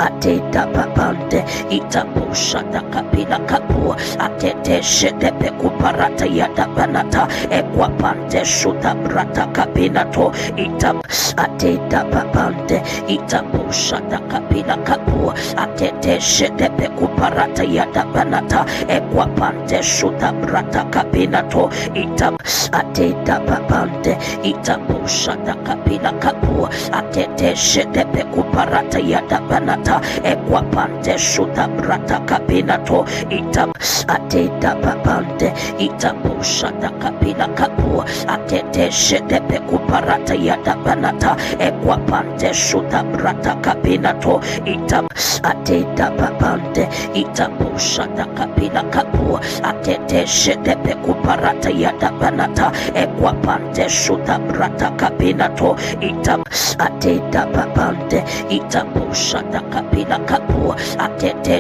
Ateta papante itapusha da kapila kapu atete shete pekuparata yada banata ekwapante shuta brata kapinato itap ateta papante itapusha da kapila kapu atete shete pekuparata yada banata ekwapante shuta brata kapinato itap ateta papante itapusha da kapila kapu atete shete pekuparata yada banata ekwapante shuta brata kapinato itam ateta papante itapusha da kapila kapu atete shete pekuparata yada banata ekwapante shuta brata kapinato itam ateta papante itapusha da kapila kapu atete shete pekuparata yada banata ekwapante shuta brata kapinato itam ateta papante itapusha da kapila kapu atete